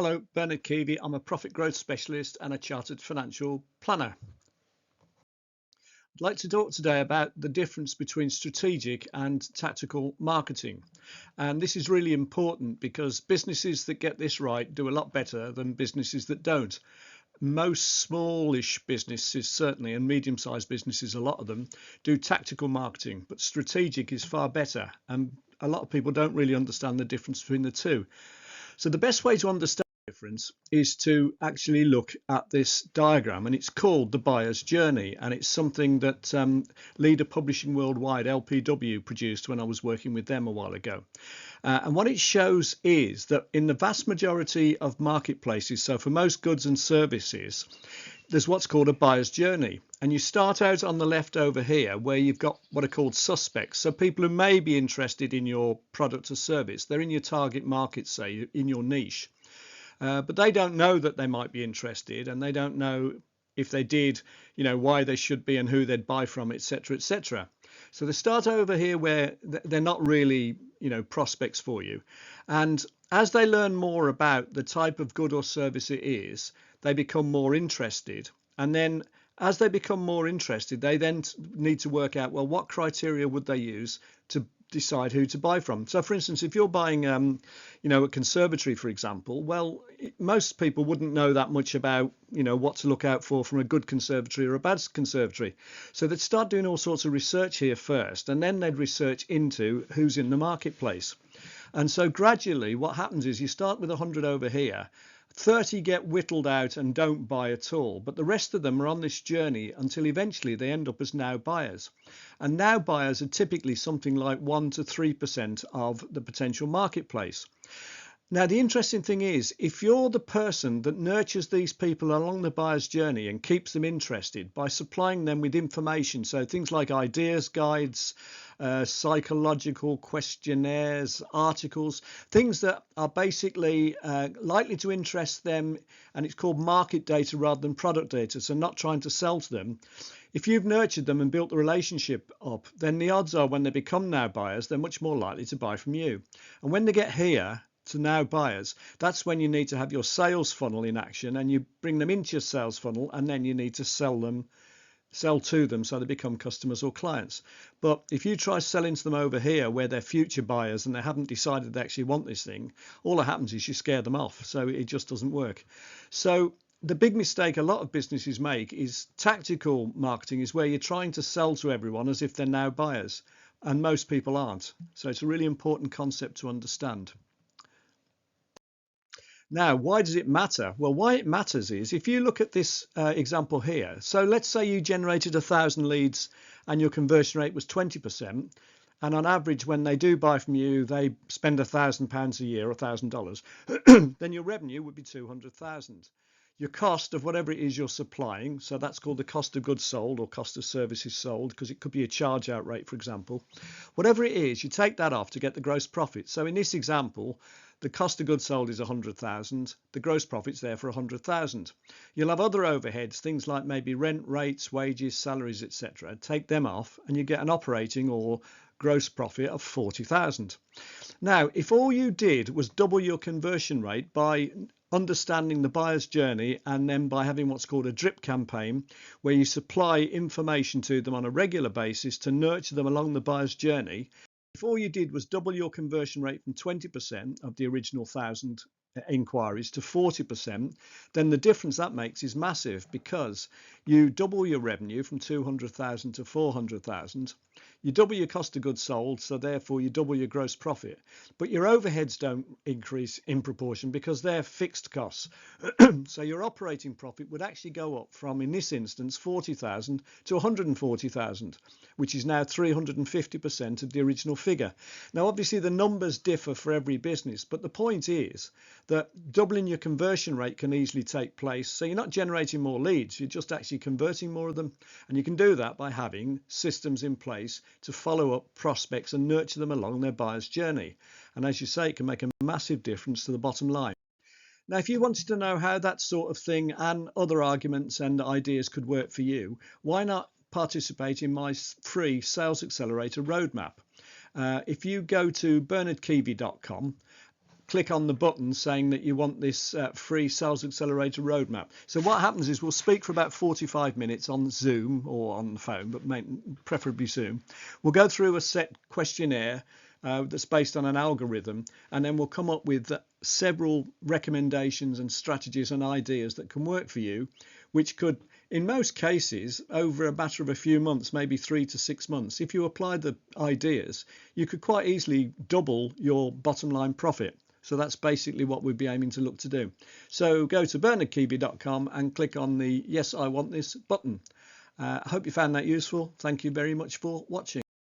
Hello, Bernard Keavy. I'm a profit growth specialist and a chartered financial planner. I'd like to talk today about the difference between strategic and tactical marketing. And this is really important because businesses that get this right do a lot better than businesses that don't. Most smallish businesses, certainly, and medium-sized businesses, a lot of them, do tactical marketing, but strategic is far better. And a lot of people don't really understand the difference between the two. So the best way to understand the difference is to actually look at this diagram, and it's called the buyer's journey, and it's something that Leader Publishing Worldwide, LPW, produced when I was working with them a while ago. And what it shows is that in the vast majority of marketplaces, so for most goods and services, there's what's called a buyer's journey. And you start out on the left over here where you've got what are called suspects. So people who may be interested in your product or service, they're in your target market, say, in your niche. But they don't know that they might be interested, and they don't know if they did, why they should be and who they'd buy from, etc., etc. So they start over here where they're not really, prospects for you. And as they learn more about the type of good or service it is, they become more interested. And then as they become more interested, they then need to work out, well, what criteria would they use to decide who to buy from. So for instance, if you're buying a conservatory, for example, well, most people wouldn't know that much about what to look out for from a good conservatory or a bad conservatory. So they'd start doing all sorts of research here first, and then they'd research into who's in the marketplace. And so gradually what happens is you start with 100 over here, 30 get whittled out and don't buy at all, but the rest of them are on this journey until eventually they end up as now buyers. And now buyers are typically something like 1 to 3% of the potential marketplace. Now, the interesting thing is, if you're the person that nurtures these people along the buyer's journey and keeps them interested by supplying them with information, so things like ideas, guides, psychological questionnaires, articles, things that are basically likely to interest them, and it's called market data rather than product data, so not trying to sell to them. If you've nurtured them and built the relationship up, then the odds are when they become now buyers, they're much more likely to buy from you. And when they get here, to now buyers, that's when you need to have your sales funnel in action, and you bring them into your sales funnel, and then you need to sell to them so they become customers or clients. But if you try selling to them over here where they're future buyers and they haven't decided they actually want this thing, all that happens is you scare them off. So it just doesn't work. So the big mistake a lot of businesses make is tactical marketing is where you're trying to sell to everyone as if they're now buyers, and most people aren't. So it's a really important concept to understand. Now, why does it matter? Well, why it matters is if you look at this example here. So let's say you generated 1,000 leads and your conversion rate was 20%. And on average, when they do buy from you, they spend £1,000 a year, $1,000. Then your revenue would be 200,000. Your cost of whatever it is you're supplying, so that's called the cost of goods sold or cost of services sold, because it could be a charge out rate, for example. Whatever it is, you take that off to get the gross profit. So in this example, the cost of goods sold is 100,000. The gross profit's there for 100,000. You'll have other overheads, things like maybe rent, rates, wages, salaries, etc. Take them off, and you get an operating or gross profit of 40,000. Now, if all you did was double your conversion rate by understanding the buyer's journey, and then by having what's called a drip campaign, where you supply information to them on a regular basis to nurture them along the buyer's journey, if all you did was double your conversion rate from 20% of the original 1,000 inquiries to 40%, then the difference that makes is massive, because you double your revenue from 200,000 to 400,000. You double your cost of goods sold, so therefore you double your gross profit. But your overheads don't increase in proportion because they're fixed costs. So your operating profit would actually go up from, in this instance, 40,000 to 140,000, which is now 350% of the original figure. Now, obviously, the numbers differ for every business, but the point is that doubling your conversion rate can easily take place. So you're not generating more leads, you're just actually converting more of them. And you can do that by having systems in place to follow up prospects and nurture them along their buyer's journey. And as you say, it can make a massive difference to the bottom line. Now, if you wanted to know how that sort of thing and other arguments and ideas could work for you, why not participate in my free Sales Accelerator roadmap? If you go to bernardkeavy.com, click on the button saying that you want this free Sales Accelerator roadmap. So what happens is we'll speak for about 45 minutes on Zoom or on the phone, but preferably Zoom. We'll go through a set questionnaire that's based on an algorithm, and then we'll come up with several recommendations and strategies and ideas that can work for you, which could, in most cases, over a matter of a few months, maybe 3 to 6 months, if you apply the ideas, you could quite easily double your bottom line profit. So that's basically what we'd be aiming to look to do. So go to bernardkeeby.com and click on the Yes, I Want This button. I hope you found that useful. Thank you very much for watching.